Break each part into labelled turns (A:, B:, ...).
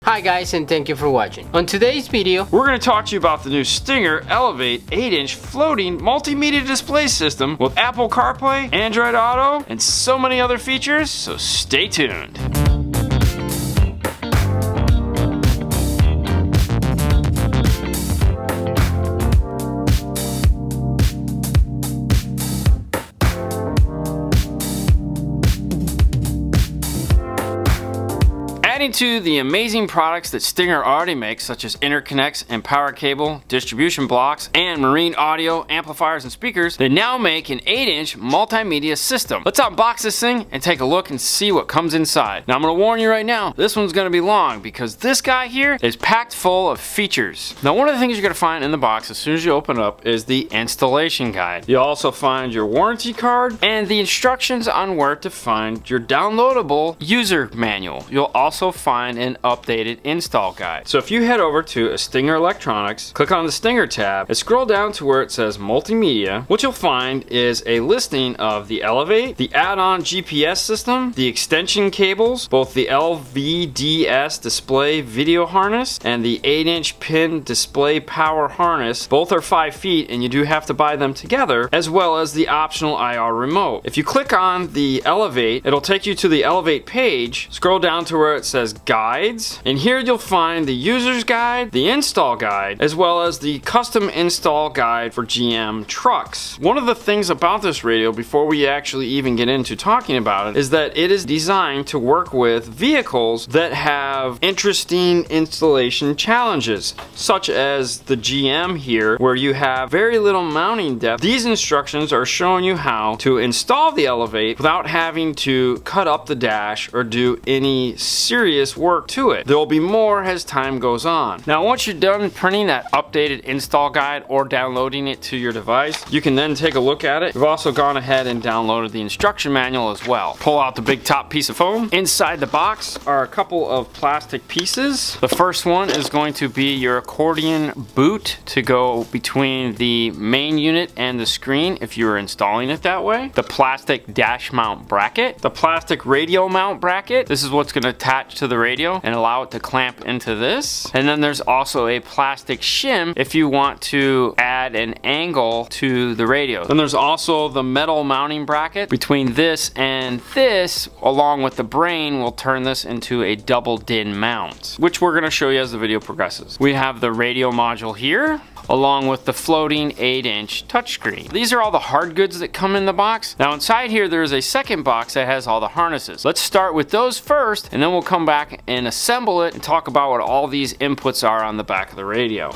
A: Hi guys, and thank you for watching. On today's video,
B: we're going to talk to you about the new Stinger Elevate 8-inch floating multimedia display system with Apple CarPlay, Android Auto, and so many other features, so stay tuned. Adding to the amazing products that Stinger already makes, such as interconnects and power cable, distribution blocks, and marine audio, amplifiers, and speakers, they now make an 8-inch multimedia system. Let's unbox this thing and take a look and see what comes inside. Now I'm going to warn you right now, this one's going to be long because this guy here is packed full of features. Now one of the things you're going to find in the box as soon as you open it up is the installation guide. You'll also find your warranty card and the instructions on where to find your downloadable user manual. You'll also find an updated install guide. So if you head over to Stinger Electronics, click on the Stinger tab, and scroll down to where it says multimedia, what you'll find is a listing of the Elevate, the add-on GPS system, the extension cables, both the LVDS display video harness and the 8-inch pin display power harness. Both are 5 feet and you do have to buy them together, as well as the optional IR remote. If you click on the Elevate, it'll take you to the Elevate page. Scroll down to where it says guides, and here you'll find the user's guide, the install guide, as well as the custom install guide for GM trucks. One of the things about this radio, before we actually even get into talking about it, is that it is designed to work with vehicles that have interesting installation challenges, such as the GM here, where you have very little mounting depth. These instructions are showing you how to install the Elevate without having to cut up the dash or do any serious work to it. There will be more as time goes on. Now once you're done printing that updated install guide or downloading it to your device, you can then take a look at it. We've also gone ahead and downloaded the instruction manual as well. Pull out the big top piece of foam. Inside the box are a couple of plastic pieces. The first one is going to be your accordion boot to go between the main unit and the screen if you were installing it that way. The plastic dash mount bracket. The plastic radio mount bracket. This is what's going to attach to the radio and allow it to clamp into this. And then there's also a plastic shim if you want to add an angle to the radio. Then there's also the metal mounting bracket. Between this and this, along with the brain, will turn this into a double DIN mount, which we're going to show you as the video progresses. We have the radio module here, along with the floating 8-inch touchscreen. These are all the hard goods that come in the box. Now inside here there's a second box that has all the harnesses. Let's start with those first, and then we'll come back and assemble it and talk about what all these inputs are on the back of the radio.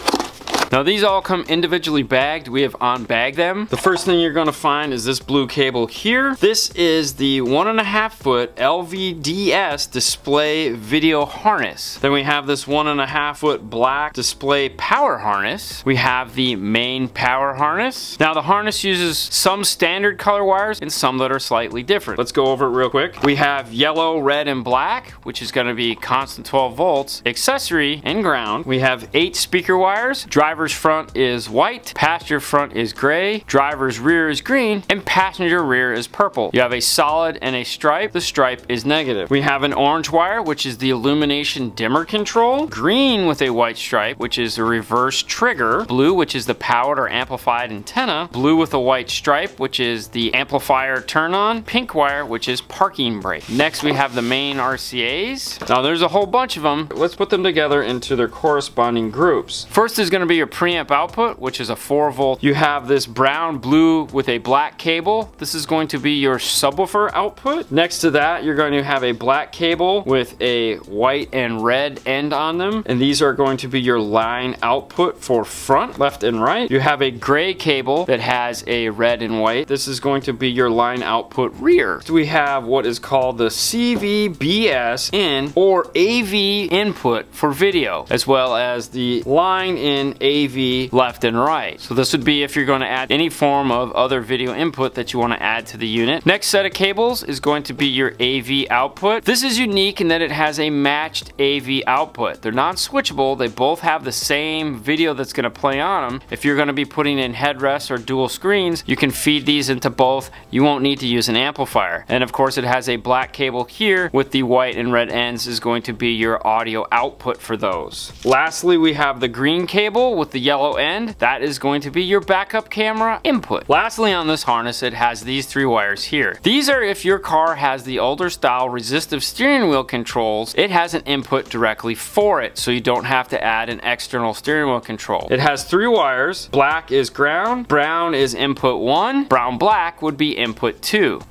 B: Now these all come individually bagged. We have unbagged them. The first thing you're gonna find is this blue cable here. This is the 1.5 foot LVDS display video harness. Then we have this 1.5 foot black display power harness. We have the main power harness. Now the harness uses some standard color wires and some that are slightly different. Let's go over it real quick. We have yellow, red, and black, which is gonna be constant 12 volts, accessory, and ground. We have 8 speaker wires. Driver's front is white, passenger front is gray, driver's rear is green, and passenger rear is purple. You have a solid and a stripe. The stripe is negative. We have an orange wire, which is the illumination dimmer control, green with a white stripe, which is the reverse trigger, blue, which is the powered or amplified antenna, blue with a white stripe, which is the amplifier turn on, pink wire, which is parking brake. Next we have the main RCAs. Now there's a whole bunch of them. Let's put them together into their corresponding groups. First is going to be your preamp output, which is a 4 volt. You have this brown blue with a black cable. This is going to be your subwoofer output. Next to that, you're going to have a black cable with a white and red end on them, and these are going to be your line output for front, left, and right. You have a gray cable that has a red and white. This is going to be your line output rear. So we have what is called the CVBS in or AV input for video, as well as the line in AV AV left and right. So this would be if you're going to add any form of other video input that you want to add to the unit. Next set of cables is going to be your AV output. This is unique in that it has a matched AV output. They're not switchable. They both have the same video that's going to play on them. If you're going to be putting in headrests or dual screens, you can feed these into both. You won't need to use an amplifier. And of course it has a black cable here with the white and red ends is going to be your audio output for those. Lastly, we have the green cable with the yellow end. That is going to be your backup camera input. Lastly, on this harness, it has these 3 wires here. These are if your car has the older style resistive steering wheel controls, it has an input directly for it, so you don't have to add an external steering wheel control. It has 3 wires. Black is ground, brown is input 1, brown black would be input 2.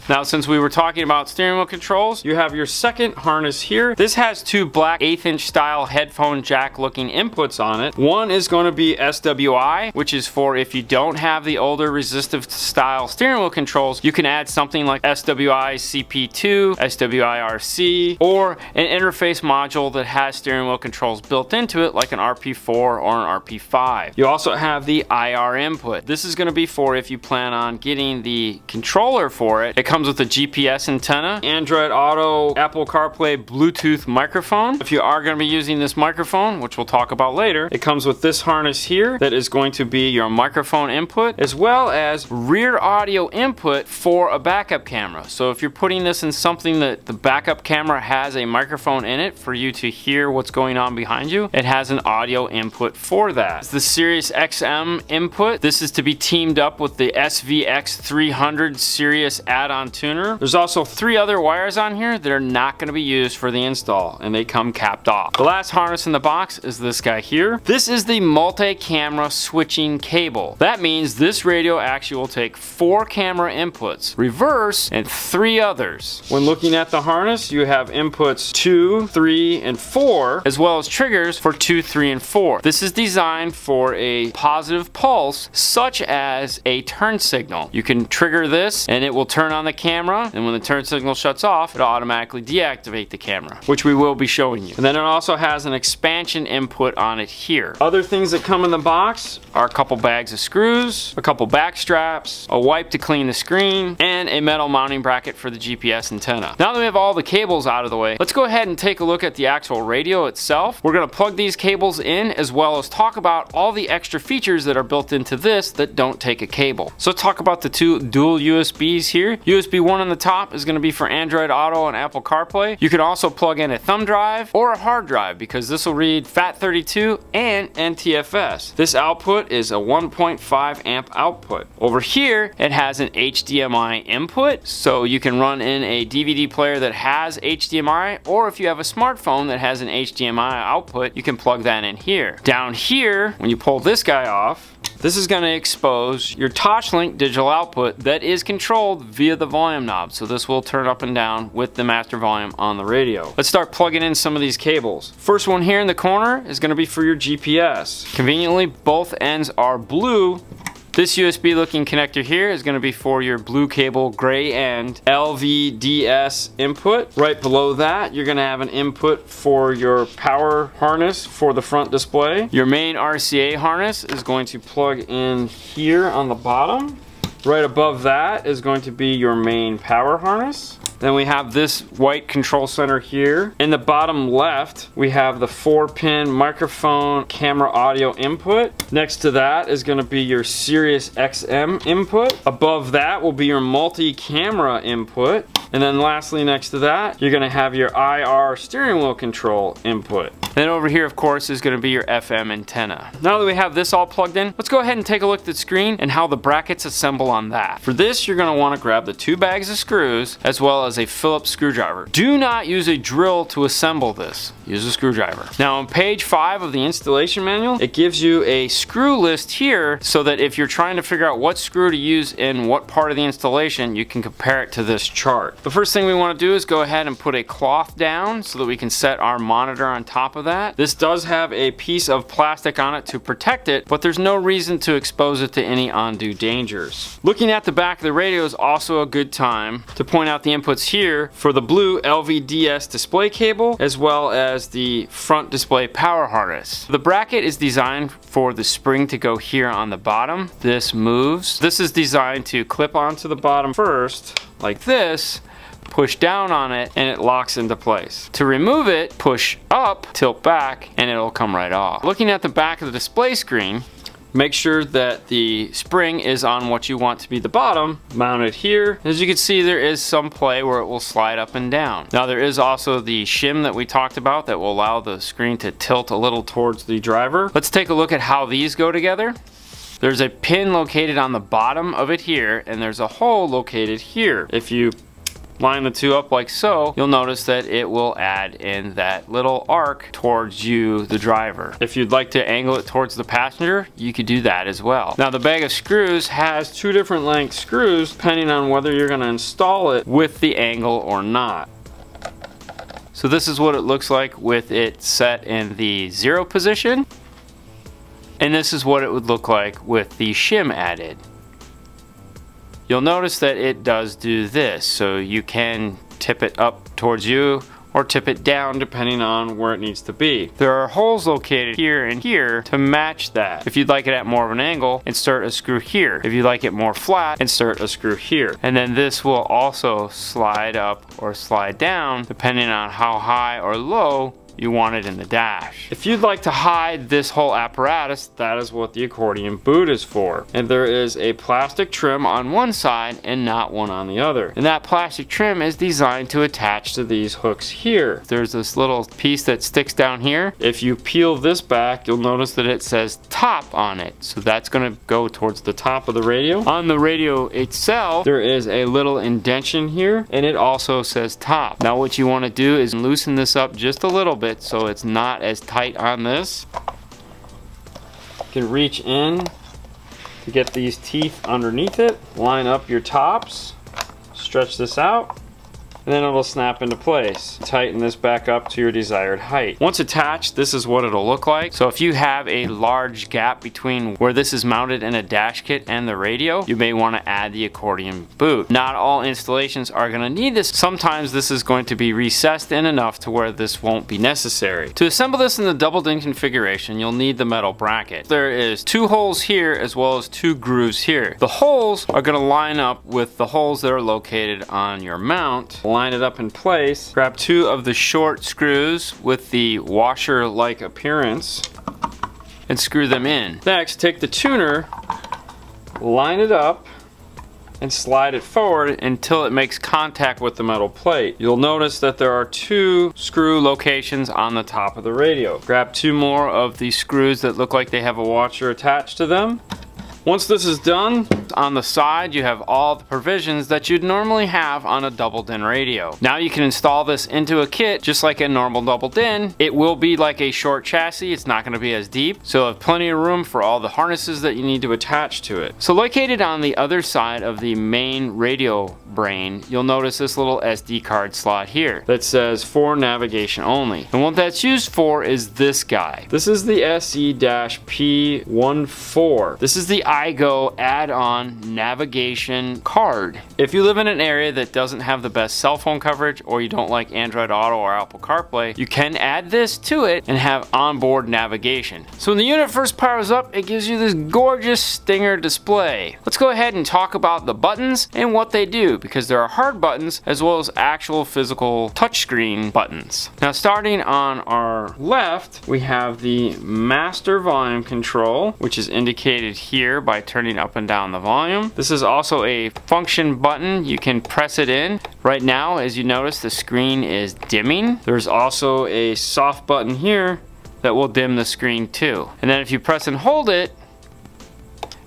B: Now, since we were talking about steering wheel controls, you have your second harness here. This has 2 black 1/8" style headphone jack looking inputs on it. One is going to be SWI, which is for if you don't have the older resistive style steering wheel controls, you can add something like SWI CP2, SWI RC, or an interface module that has steering wheel controls built into it, like an RP4 or an RP5. You also have the IR input. This is going to be for if you plan on getting the controller for it. It comes with a GPS antenna, Android Auto, Apple CarPlay, Bluetooth microphone. If you are going to be using this microphone, which we'll talk about later, it comes with this harness here that is going to be your microphone input, as well as rear audio input for a backup camera. So if you're putting this in something that the backup camera has a microphone in it for you to hear what's going on behind you, it has an audio input for that. It's the Sirius XM input. This is to be teamed up with the SVX300 Sirius add-on tuner. There's also 3 other wires on here that are not going to be used for the install, and they come capped off. The last harness in the box is this guy here. This is the multi-camera switching cable. That means this radio actually will take 4 camera inputs, reverse, and 3 others. When looking at the harness, you have inputs 2, 3, and 4, as well as triggers for 2, 3, and 4. This is designed for a positive pulse, such as a turn signal. You can trigger this, and it will turn on the camera, and when the turn signal shuts off, it'll automatically deactivate the camera, which we will be showing you. And then it also has an expansion input on it here. Other things that come in the box are a couple bags of screws, a couple back straps, a wipe to clean the screen, and a metal mounting bracket for the GPS antenna. Now that we have all the cables out of the way, let's go ahead and take a look at the actual radio itself. We're going to plug these cables in, as well as talk about all the extra features that are built into this that don't take a cable. So let's talk about the 2 dual USBs here. USB 1 on the top is going to be for Android Auto and Apple CarPlay. You can also plug in a thumb drive or a hard drive, because this will read FAT32 and NTFS. This output is a 1.5 amp output. Over here it has an HDMI input, so you can run in a DVD player that has HDMI, or if you have a smartphone that has an HDMI output, you can plug that in here. Down here, when you pull this guy off, this is going to expose your Toshlink digital output that is controlled via the volume knob. So this will turn up and down with the master volume on the radio. Let's start plugging in some of these cables. First one here in the corner is going to be for your GPS. Conveniently, both ends are blue. This USB looking connector here is going to be for your blue cable gray end LVDS input. Right below that, you're going to have an input for your power harness for the front display. Your main RCA harness is going to plug in here on the bottom. Right above that is going to be your main power harness. Then we have this white control center here. In the bottom left, we have the 4-pin microphone camera audio input. Next to that is going to be your Sirius XM input. Above that will be your multi-camera input. And then lastly, next to that, you're going to have your IR steering wheel control input. Then over here, of course, is going to be your FM antenna. Now that we have this all plugged in, let's go ahead and take a look at the screen and how the brackets assemble on that. For this, you're going to want to grab the 2 bags of screws, as well as a Phillips screwdriver. Do not use a drill to assemble this. Use a screwdriver. Now on page 5 of the installation manual, it gives you a screw list here, so that if you're trying to figure out what screw to use in what part of the installation, you can compare it to this chart. The first thing we want to do is go ahead and put a cloth down so that we can set our monitor on top of that. This does have a piece of plastic on it to protect it, but there's no reason to expose it to any undue dangers. Looking at the back of the radio is also a good time to point out the inputs here for the blue LVDS display cable, as well as the front display power harness. The bracket is designed for the spring to go here on the bottom. This moves. This is designed to clip onto the bottom first, like this, push down on it, and it locks into place. To remove it, push up, tilt back, and it'll come right off. Looking at the back of the display screen, make sure that the spring is on what you want to be the bottom, mount it here. As you can see, there is some play where it will slide up and down. Now there is also the shim that we talked about that will allow the screen to tilt a little towards the driver. Let's take a look at how these go together. There's a pin located on the bottom of it here, and there's a hole located here. If you line the two up like so, you'll notice that it will add in that little arc towards you, the driver. If you'd like to angle it towards the passenger, you could do that as well. Now the bag of screws has two different length screws depending on whether you're going to install it with the angle or not. So this is what it looks like with it set in the 0 position. And this is what it would look like with the shim added. You'll notice that it does do this, so you can tip it up towards you or tip it down depending on where it needs to be. There are holes located here and here to match that. If you'd like it at more of an angle, insert a screw here. If you'd like it more flat, insert a screw here. And then this will also slide up or slide down depending on how high or low you want it in the dash. If you'd like to hide this whole apparatus, that is what the accordion boot is for. And there is a plastic trim on one side and not one on the other. And that plastic trim is designed to attach to these hooks here. There's this little piece that sticks down here. If you peel this back, you'll notice that it says top on it. So that's gonna go towards the top of the radio. On the radio itself, there is a little indentation here, and it also says top. Now what you wanna do is loosen this up just a little bit so it's not as tight on this. You can reach in to get these teeth underneath it, line up your tops, stretch this out, and then it'll snap into place. Tighten this back up to your desired height. Once attached, this is what it'll look like. So if you have a large gap between where this is mounted in a dash kit and the radio, you may want to add the accordion boot. Not all installations are going to need this. Sometimes this is going to be recessed in enough to where this won't be necessary. To assemble this in the double DIN configuration, you'll need the metal bracket. There is 2 holes here as well as 2 grooves here. The holes are going to line up with the holes that are located on your mount. Line it up in place. Grab 2 of the short screws with the washer-like appearance and screw them in. Next, take the tuner, line it up, and slide it forward until it makes contact with the metal plate. You'll notice that there are 2 screw locations on the top of the radio. Grab 2 more of these screws that look like they have a washer attached to them. Once this is done, on the side you have all the provisions that you'd normally have on a double DIN radio. Now you can install this into a kit just like a normal double DIN. It will be like a short chassis, it's not going to be as deep, so you'll have plenty of room for all the harnesses that you need to attach to it. So located on the other side of the main radio brain, you'll notice this little SD card slot here that says for navigation only. And what that's used for is this guy. This is the SE-P14. This is the iGo add-on navigation card. If you live in an area that doesn't have the best cell phone coverage, or you don't like Android Auto or Apple CarPlay, you can add this to it and have onboard navigation. So when the unit first powers up, it gives you this gorgeous Stinger display. Let's go ahead and talk about the buttons and what they do, because there are hard buttons as well as actual physical touchscreen buttons. Now starting on our left, we have the master volume control, which is indicated here by turning up and down the volume. This is also a function button. You can press it in. Right now, as you notice, the screen is dimming. There's also a soft button here that will dim the screen too. And then if you press and hold it,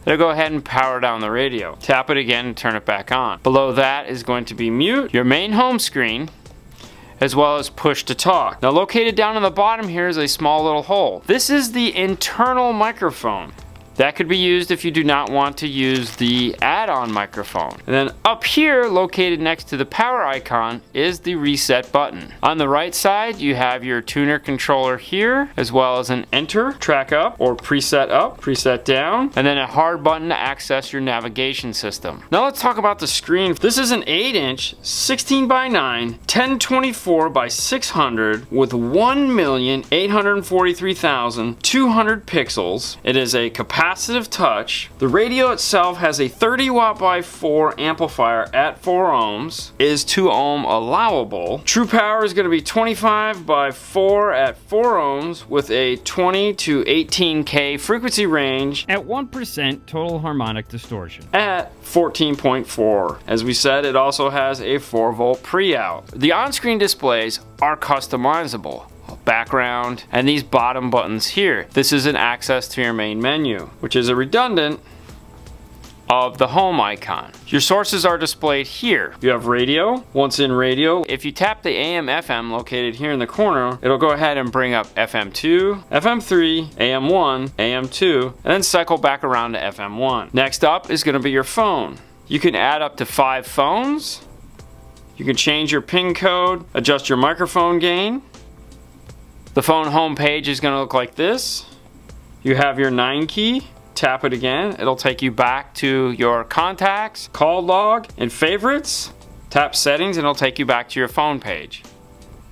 B: it'll go ahead and power down the radio. Tap it again and turn it back on. Below that is going to be mute, your main home screen, as well as push to talk. Now located down on the bottom here is a small little hole. This is the internal microphone That could be used if you do not want to use the add-on microphone. And then up here, located next to the power icon, is the reset button. On the right side, you have your tuner controller here, as well as an enter, track up, or preset up, preset down, and then a hard button to access your navigation system. Now let's talk about the screen. This is an 8-inch, 16 by 9, 1024 by 600 with 1,843,200 pixels. It is a capacitive touch. The radio itself has a 30 watt by 4 amplifier at 4 ohms, is 2 ohm allowable. True power is going to be 25 by 4 at 4 ohms with a 20 to 18K frequency range
C: at 1% total harmonic distortion
B: at 14.4. As we said, it also has a 4-volt pre-out. The on-screen displays are customizable. Background and these bottom buttons here. This is an access to your main menu, which is a redundant of the home icon. Your sources are displayed here. You have radio. Once in radio, if you tap the AM FM located here in the corner, it'll go ahead and bring up FM2, FM3, AM1, AM2, and then cycle back around to FM1. Next up is going to be your phone. You can add up to 5 phones. You can change your PIN code, adjust your microphone gain. The phone home page is going to look like this. You have your 9 key. Tap it again. It'll take you back to your contacts, call log, and favorites. Tap settings and it'll take you back to your phone page.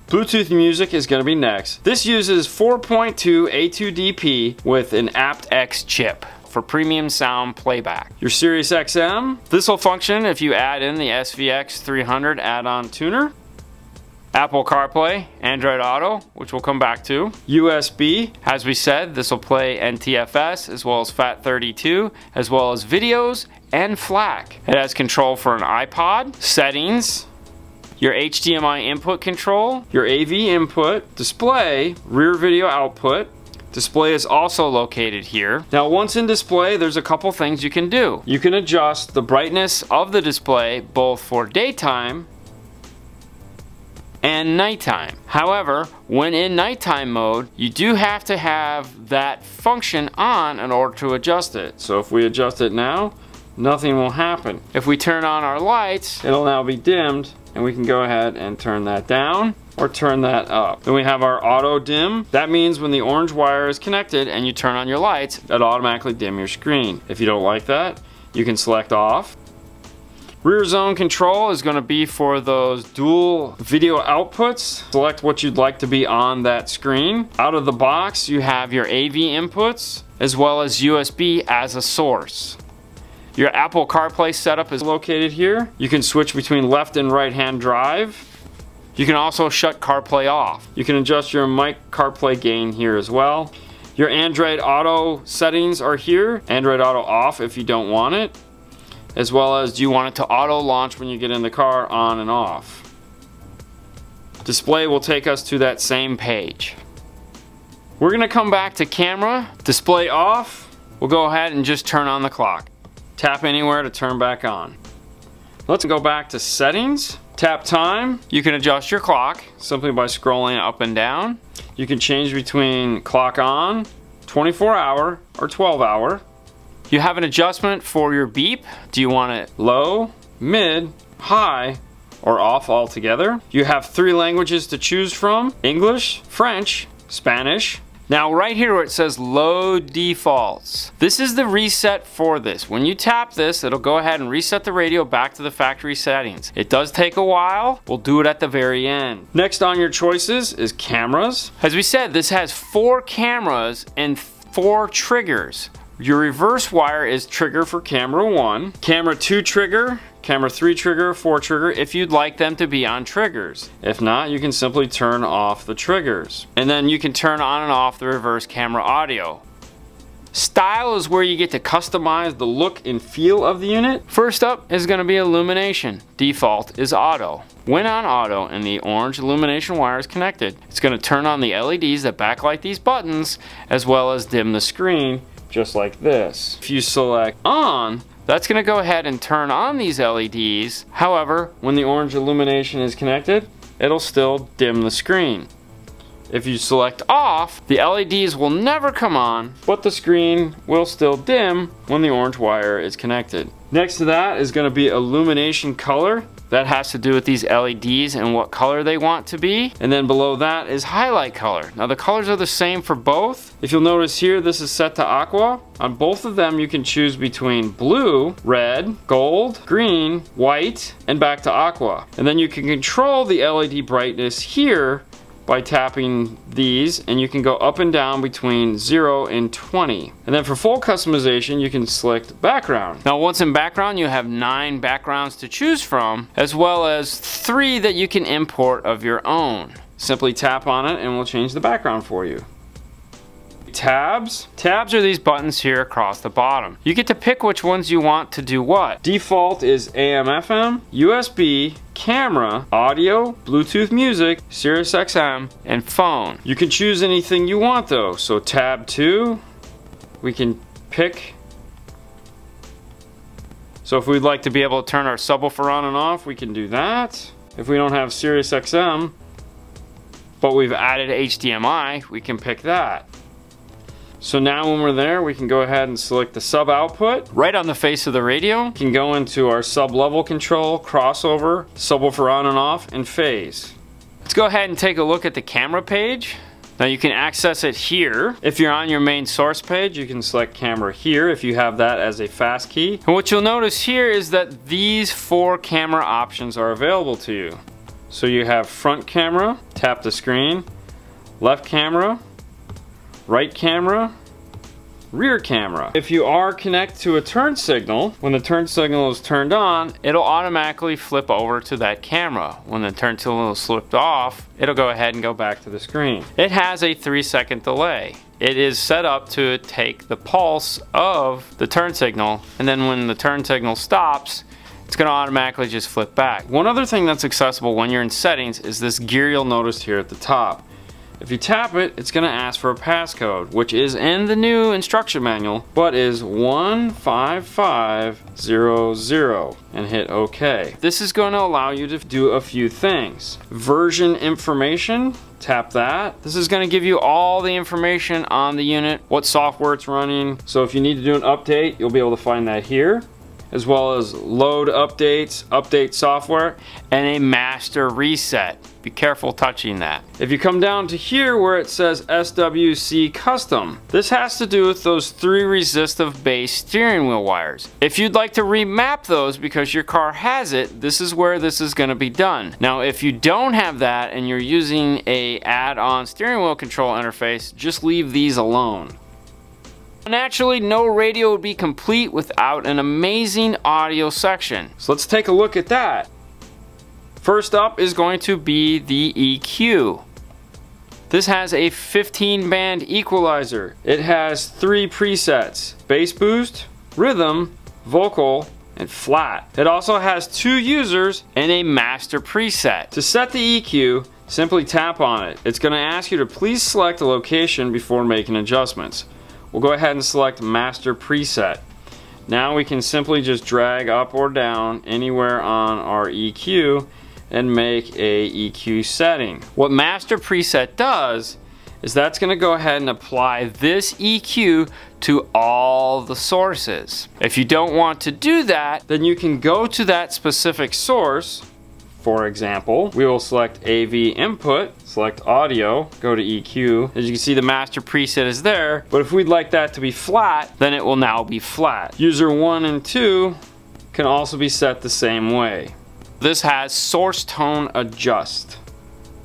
B: Bluetooth music is going to be next. This uses 4.2 A2DP with an aptX chip for premium sound playback. Your Sirius XM. This will function if you add in the SVX 300 add-on tuner. Apple CarPlay, Android Auto, which we'll come back to. USB, as we said, this will play NTFS as well as FAT32, as well as videos and FLAC. It has control for an iPod, settings, your HDMI input control, your AV input, display, rear video output. Display is also located here. Now once in display, there's a couple things you can do. You can adjust the brightness of the display both for daytime and nighttime. However, when in nighttime mode, you do have to have that function on in order to adjust it. So if we adjust it now, nothing will happen. If we turn on our lights, it'll now be dimmed, and we can go ahead and turn that down or turn that up. Then we have our auto dim. That means when the orange wire is connected and you turn on your lights, it'll automatically dim your screen. If you don't like that, you can select off. Rear zone control is going to be for those dual video outputs. Select what you'd like to be on that screen. Out of the box, you have your AV inputs as well as USB as a source. Your Apple CarPlay setup is located here. You can switch between left and right hand drive. You can also shut CarPlay off. You can adjust your mic CarPlay gain here as well. Your Android Auto settings are here. Android Auto off if you don't want it, as well as do you want it to auto launch when you get in the car, on and off. Display will take us to that same page. We're going to come back to camera, display off. We'll go ahead and just turn on the clock. Tap anywhere to turn back on. Let's go back to settings. Tap time. You can adjust your clock simply by scrolling up and down. You can change between clock on, 24-hour, or 12-hour. You have an adjustment for your beep. Do you want it low, mid, high, or off altogether? You have 3 languages to choose from: English, French, Spanish. Now right here where it says load defaults, this is the reset for this. When you tap this, it'll go ahead and reset the radio back to the factory settings. It does take a while. We'll do it at the very end. Next on your choices is cameras. As we said, this has 4 cameras and 4 triggers. Your reverse wire is trigger for camera 1, camera 2 trigger, camera 3 trigger, 4 trigger, if you'd like them to be on triggers. If not, you can simply turn off the triggers. And then you can turn on and off the reverse camera audio. Style is where you get to customize the look and feel of the unit. First up is going to be illumination. Default is auto. When on auto and the orange illumination wire is connected, it's going to turn on the LEDs that backlight these buttons as well as dim the screen, just like this. If you select on, that's going to go ahead and turn on these LEDs. However, when the orange illumination is connected, it'll still dim the screen. If you select off, the LEDs will never come on, but the screen will still dim when the orange wire is connected. Next to that is going to be illumination color. That has to do with these LEDs and what color they want to be. And then below that is highlight color. Now the colors are the same for both. If you'll notice here, this is set to aqua. On both of them, you can choose between blue, red, gold, green, white, and back to aqua. And then you can control the LED brightness here by tapping these, and you can go up and down between 0 and 20. And then for full customization, you can select background. Now once in background, you have 9 backgrounds to choose from, as well as 3 that you can import of your own. Simply tap on it and we'll change the background for you. Tabs. Tabs are these buttons here across the bottom. You get to pick which ones you want to do what. Default is AM, FM, USB, camera, audio, Bluetooth music, Sirius XM, and phone. You can choose anything you want though. So tab 2, we can pick. So if we'd like to be able to turn our subwoofer on and off, we can do that. If we don't have Sirius XM, but we've added HDMI, we can pick that. So now when we're there, we can go ahead and select the sub output. Right on the face of the radio, we can go into our sub level control, crossover, subwoofer on and off, and phase. Let's go ahead and take a look at the camera page. Now you can access it here. If you're on your main source page, you can select camera here if you have that as a fast key. And what you'll notice here is that these 4 camera options are available to you. So you have front camera, tap the screen, left camera, right camera, rear camera. If you are connected to a turn signal, when the turn signal is turned on, it'll automatically flip over to that camera. When the turn signal is flipped off, it'll go ahead and go back to the screen. It has a 3-second delay. It is set up to take the pulse of the turn signal, and then when the turn signal stops, it's going to automatically just flip back. One other thing that's accessible when you're in settings is this gear you'll notice here at the top. If you tap it, it's going to ask for a passcode, which is in the new instruction manual, but is 15500, and hit OK. This is going to allow you to do a few things. Version information, tap that. This is going to give you all the information on the unit, what software it's running. So if you need to do an update, you'll be able to find that here, as well as load updates, update software, and a master reset. Be careful touching that. If you come down to here where it says SWC custom, this has to do with those 3 resistive base steering wheel wires. If you'd like to remap those because your car has it, this is where this is going to be done. Now if you don't have that and you're using a add-on steering wheel control interface, just leave these alone. Naturally, no radio would be complete without an amazing audio section. So let's take a look at that. First up is going to be the EQ. This has a 15-band equalizer. It has 3 presets: bass boost, rhythm, vocal, and flat. It also has 2 users and a master preset. To set the EQ, simply tap on it. It's going to ask you to please select a location before making adjustments. We'll go ahead and select master preset. Now we can simply just drag up or down anywhere on our EQ and make a EQ setting. What master preset does is that's going to go ahead and apply this EQ to all the sources. If you don't want to do that, then you can go to that specific source. For example, we will select AV input, select audio, go to EQ. As you can see, the master preset is there, but if we'd like that to be flat, then it will now be flat. User 1 and 2 can also be set the same way. This has source tone adjust.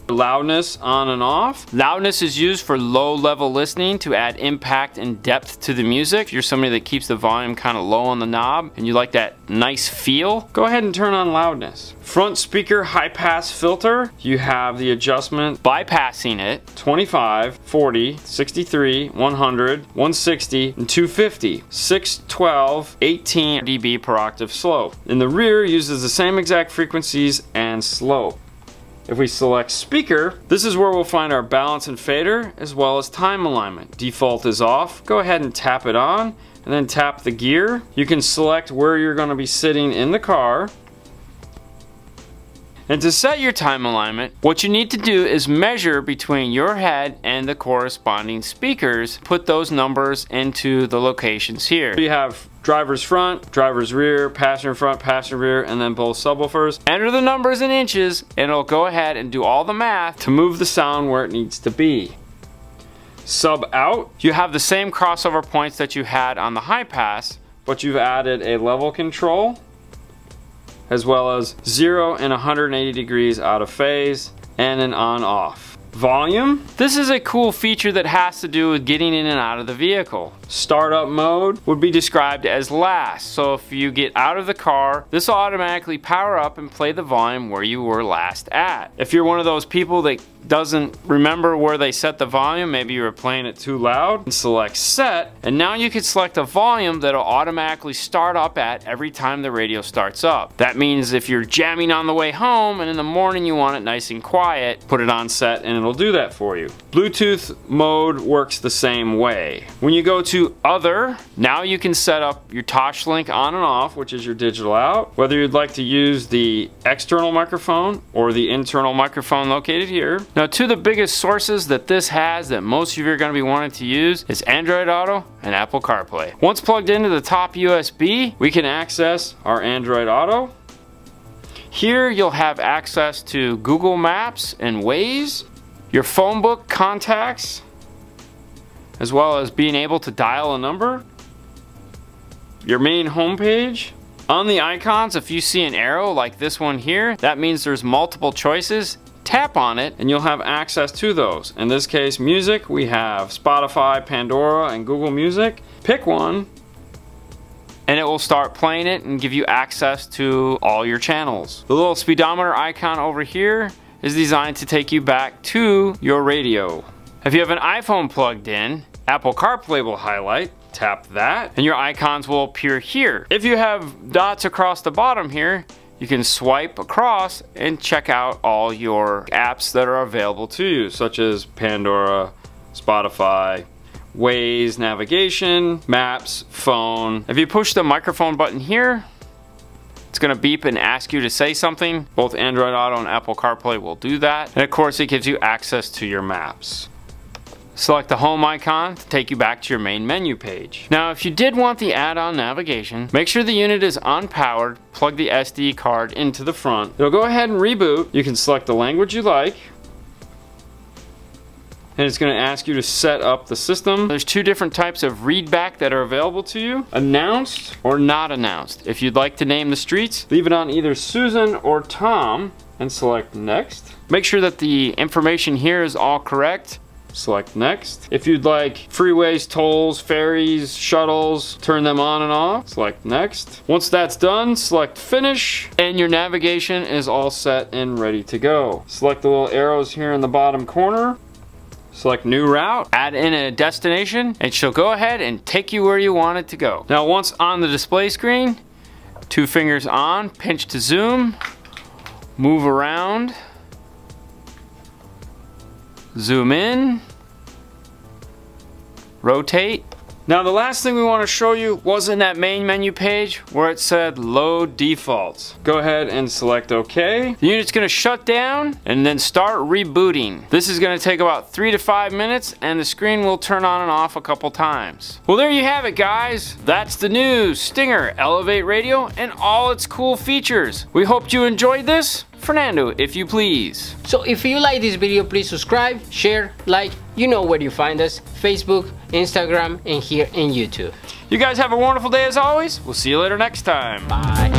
B: Loudness on and off. Loudness is used for low level listening to add impact and depth to the music. If you're somebody that keeps the volume kind of low on the knob and you like that nice feel, go ahead and turn on loudness. Front speaker high pass filter, you have the adjustment bypassing it: 25, 40, 63, 100, 160, and 250. 6, 12, 18 dB per octave slope. In the rear, uses the same exact frequencies and slope. If we select speaker, this is where we'll find our balance and fader as well as time alignment. Default is off. Go ahead and tap it on and then tap the gear. You can select where you're going to be sitting in the car. And to set your time alignment, what you need to do is measure between your head and the corresponding speakers. Put those numbers into the locations here. You have driver's front, driver's rear, passenger front, passenger rear, and then both subwoofers. Enter the numbers in inches and it'll go ahead and do all the math to move the sound where it needs to be. Sub out, you have the same crossover points that you had on the high pass, but you've added a level control, as well as 0 and 180 degrees out of phase, and an on-off. Volume, this is a cool feature that has to do with getting in and out of the vehicle. Startup mode would be described as last, so if you get out of the car, this will automatically power up and play the volume where you were last at. If you're one of those people that doesn't remember where they set the volume, maybe you were playing it too loud, and select set, and now you can select a volume that'll automatically start up at every time the radio starts up. That means if you're jamming on the way home and in the morning you want it nice and quiet, put it on set and it'll do that for you. Bluetooth mode works the same way. When you go to other, now you can set up your Toshlink on and off, which is your digital out, whether you'd like to use the external microphone or the internal microphone located here. Now, two of the biggest sources that this has that most of you are going to be wanting to use is Android Auto and Apple CarPlay. Once plugged into the top USB, we can access our Android Auto. Here you'll have access to Google Maps and Waze, your phone book contacts, as well as being able to dial a number, your main homepage. On the icons, if you see an arrow like this one here, that means there's multiple choices. Tap on it and you'll have access to those. In this case, music, we have Spotify, Pandora, and Google Music. Pick one and it will start playing it and give you access to all your channels. The little speedometer icon over here is designed to take you back to your radio. If you have an iPhone plugged in, Apple CarPlay will highlight. Tap that and your icons will appear here. If you have dots across the bottom here, you can swipe across and check out all your apps that are available to you, such as Pandora, Spotify, Waze, navigation, maps, phone. If you push the microphone button here, it's gonna beep and ask you to say something. Both Android Auto and Apple CarPlay will do that. And of course, it gives you access to your maps. Select the home icon to take you back to your main menu page. Now, if you did want the add-on navigation, make sure the unit is unpowered, plug the SD card into the front. It'll go ahead and reboot. You can select the language you like, and it's gonna ask you to set up the system. There's two different types of readback that are available to you, announced or not announced. If you'd like to name the streets, leave it on either Susan or Tom and select next. Make sure that the information here is all correct. Select next. If you'd like freeways, tolls, ferries, shuttles, turn them on and off, select next. Once that's done, select finish, and your navigation is all set and ready to go. Select the little arrows here in the bottom corner. Select new route, add in a destination, and she'll go ahead and take you where you want it to go. Now, once on the display screen, two fingers on, pinch to zoom, move around, zoom in, rotate. Now, the last thing we want to show you was in that main menu page where it said load defaults. Go ahead and select OK. The unit's going to shut down and then start rebooting. This is going to take about 3 to 5 minutes and the screen will turn on and off a couple times. Well, there you have it, guys. That's the new Stinger Elevate Radio and all its cool features. We hope you enjoyed this. Fernando, if you please.
A: So if you like this video, please subscribe, share, like, you know where you find us, Facebook, Instagram, and here in YouTube.
B: You guys have a wonderful day as always. We'll see you later next time.
A: Bye.